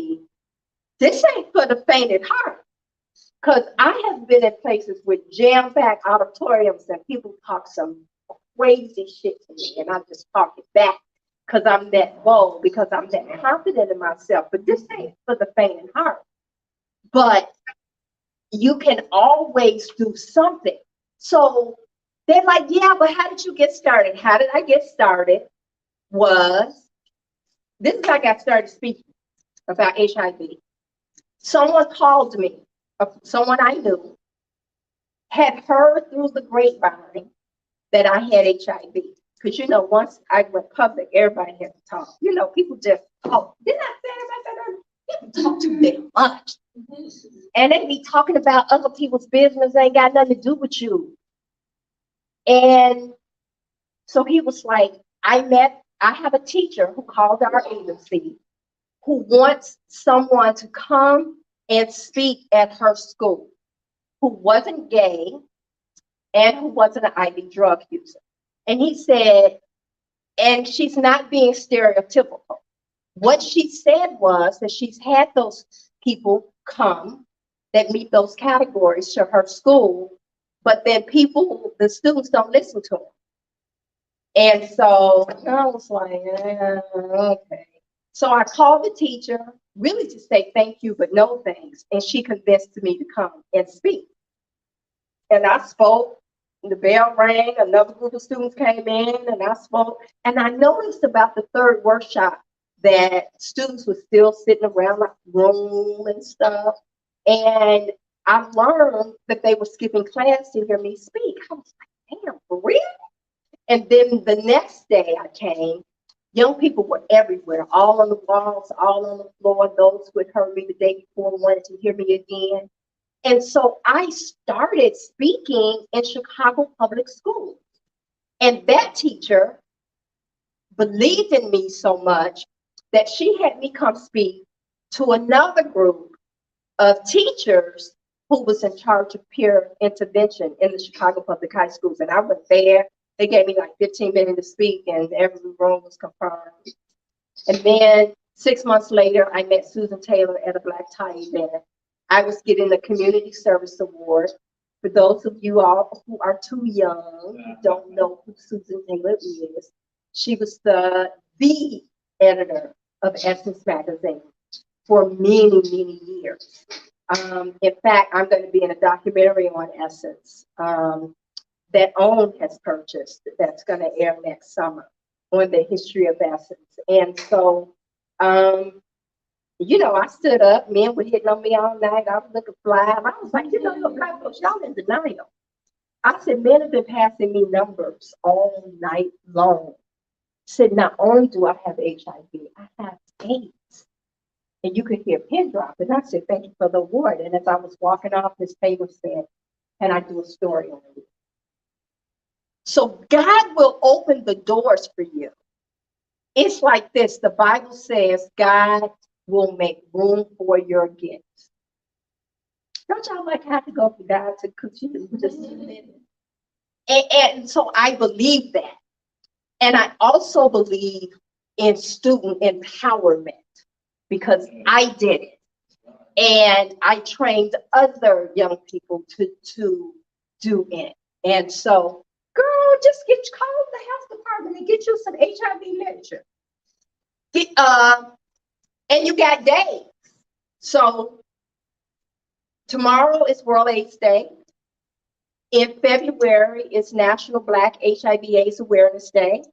this ain't for the faint at heart. Because I have been in places with jam-packed auditoriums and people talk some crazy shit to me, and I just talk it back because I'm that bold, because I'm that confident in myself. But this ain't for the faint at heart. But you can always do something. So they're like, yeah, but how did you get started? How did I get started? This is how I got started speaking about HIV. Someone called me, someone I knew, had heard through the grapevine that I had HIV. Because, you know, once I went public, everybody had to talk. You know, people just talk. Didn't I say that? People talk too damn much. And they be talking about other people's business, ain't got nothing to do with you. And so he was like, I have a teacher who called our agency who wants someone to come and speak at her school who wasn't gay and who wasn't an IV drug user. And he said, and she's not being stereotypical. What she said was that she's had those people come that meet those categories to her school, but then the students don't listen to them. And so I was like, okay. So I called the teacher really to say thank you, but no thanks. And she convinced me to come and speak. And I spoke, the bell rang, another group of students came in, and I spoke. And I noticed about the third workshop that students were still sitting around the room and stuff. And I learned that they were skipping class to hear me speak. I was like, damn, for real? And then the next day I came, young people were everywhere, all on the walls, all on the floor. Those who had heard me the day before wanted to hear me again. And so I started speaking in Chicago public schools. And that teacher believed in me so much that she had me come speak to another group of teachers who was in charge of peer intervention in the Chicago public high schools. And I went there. They gave me like 15 minutes to speak, and every room was confirmed. And then 6 months later, I met Susan Taylor at a black tie event. I was getting the Community Service Award. For those of you all who are too young, who don't know who Susan Taylor is, she was the editor of Essence Magazine for many, many years. In fact, I'm going to be in a documentary on Essence that OWN has purchased that's going to air next summer on the history of Essence. And so, you know, I stood up, men were hitting on me all night, I was looking fly, and I was like, you know, you black folks, y'all in denial. I said, men have been passing me numbers all night long. I said, not only do I have HIV, I have AIDS. And you could hear a pin drop. And I said, thank you for the award. And as I was walking off, Miss Taylor said, can I do a story on you? So God will open the doors for you. It's like this. The Bible says God will make room for your gifts. Don't y'all like have to go for God to continue just and so I believe that. And I also believe in student empowerment because I did it. And I trained other young people to do it. And so, girl, just call the health department and get you some HIV literature. And you got days. So tomorrow is World AIDS Day. In February is National Black HIV/AIDS Awareness Day.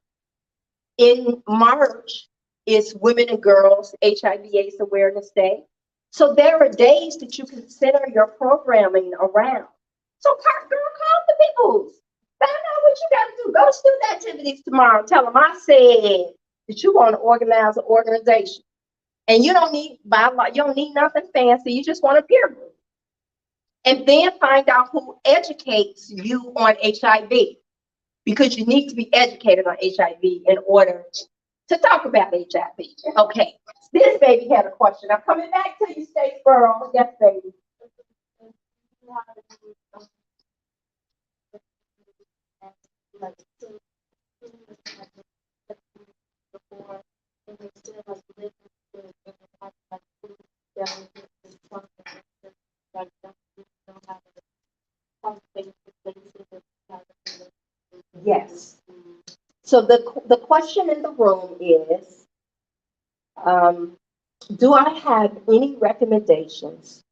In March is Women and Girls HIV/AIDS Awareness Day. So there are days that you can center your programming around. So girl, call the people. Find out what you got to do. Go to student activities tomorrow. Tell them I said that you want to organize an organization. And you don't need nothing fancy. You just want a peer group. And then find out who educates you on HIV. Because you need to be educated on HIV in order to talk about HIV. Okay. This baby had a question. I'm coming back to you, State Girl. Yes, baby. Yes. So the question in the room is, do I have any recommendations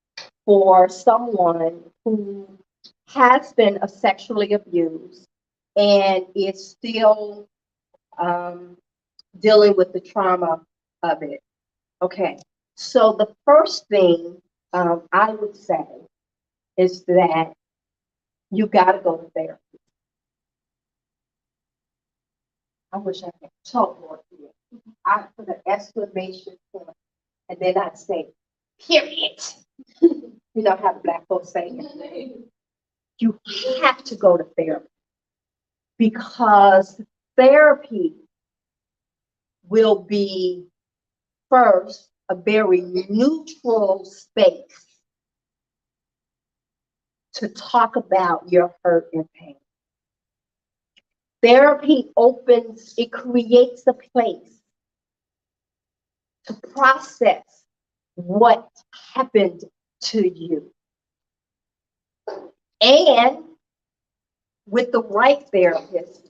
for someone who has been sexually abused and is still dealing with the trauma of it? Okay, so the first thing I would say is that you got to go to therapy. I wish I could talk more here. I put an exclamation point, and then I'd say, period. You know how the black folks say it. You have to go to therapy because therapy will be first a very neutral space to talk about your hurt and pain. Therapy opens, it creates a place to process what happened to you. And with the right therapist,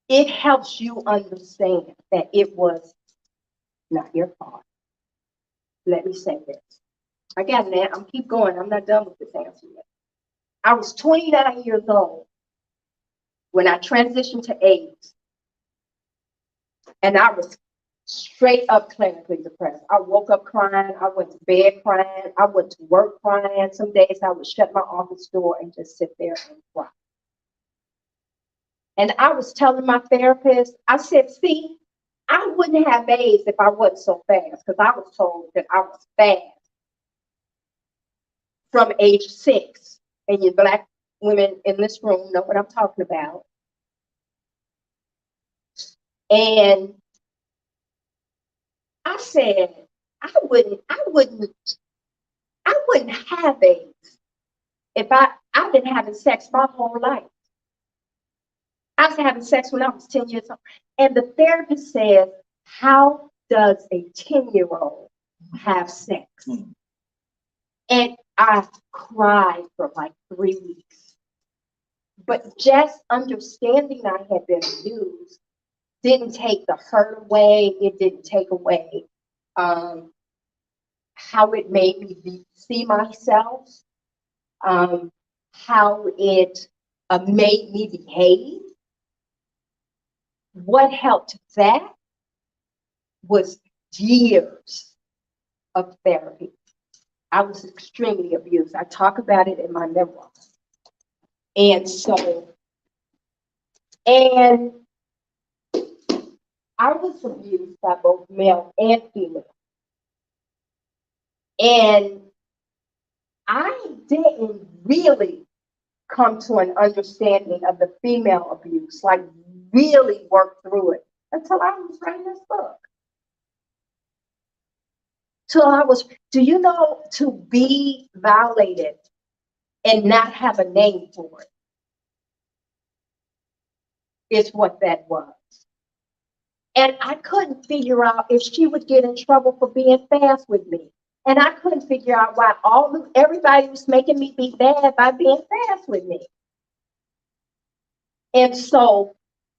it helps you understand that it was not your fault. Let me say this. I got it. I'm keep going. I'm not done with this answer yet. I was 29 years old when I transitioned to AIDS, and I was straight up clinically depressed. I woke up crying. I went to bed crying. I went to work crying. Some days I would shut my office door and just sit there and cry. And I was telling my therapist, I said, see, I wouldn't have AIDS if I wasn't so fast, because I was told that I was fast from age 6. And you Black women in this room know what I'm talking about. And I said, I wouldn't have AIDS if I've been having sex my whole life. I was having sex when I was 10 years old. And the therapist says, how does a 10-year-old have sex? And I cried for like 3 weeks. But just understanding I had been abused didn't take the hurt away. It didn't take away how it made me see myself, how it made me behave. What helped that was years of therapy. I was extremely abused. I talk about it in my memoir. And I was abused by both male and female. And I didn't really come to an understanding of the female abuse, like really work through it, until I was writing this book. Do you know, to be violated and not have a name for it is what that was. And I couldn't figure out if she would get in trouble for being fast with me. And I couldn't figure out why everybody was making me be bad by being fast with me. And so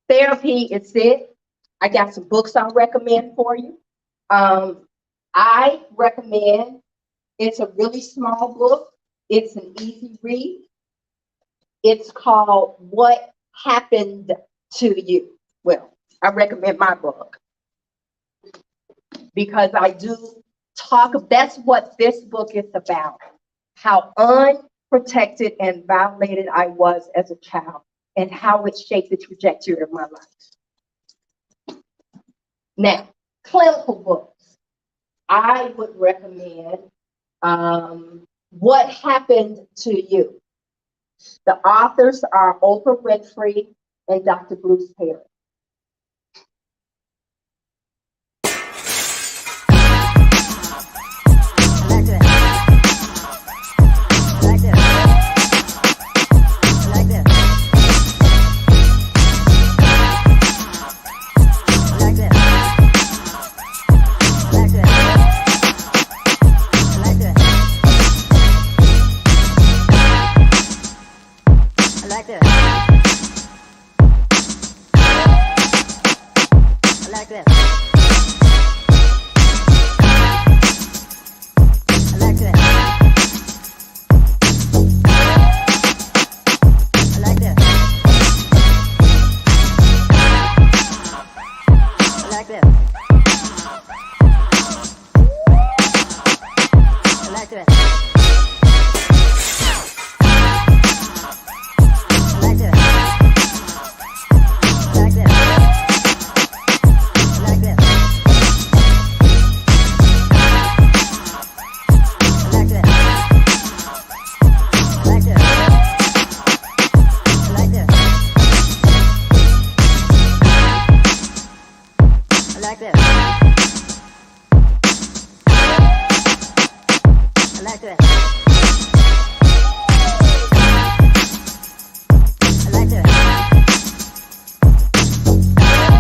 therapy is it. I got some books I'll recommend for you. I recommend, it's a really small book. It's an easy read. It's called What Happened to You. Well, I recommend my book because I do that's what this book is about, how unprotected and violated I was as a child and how it shaped the trajectory of my life. Now, clinical books. I would recommend What Happened to You. The authors are Oprah Winfrey and Dr. Bruce Perry. like this. I like this.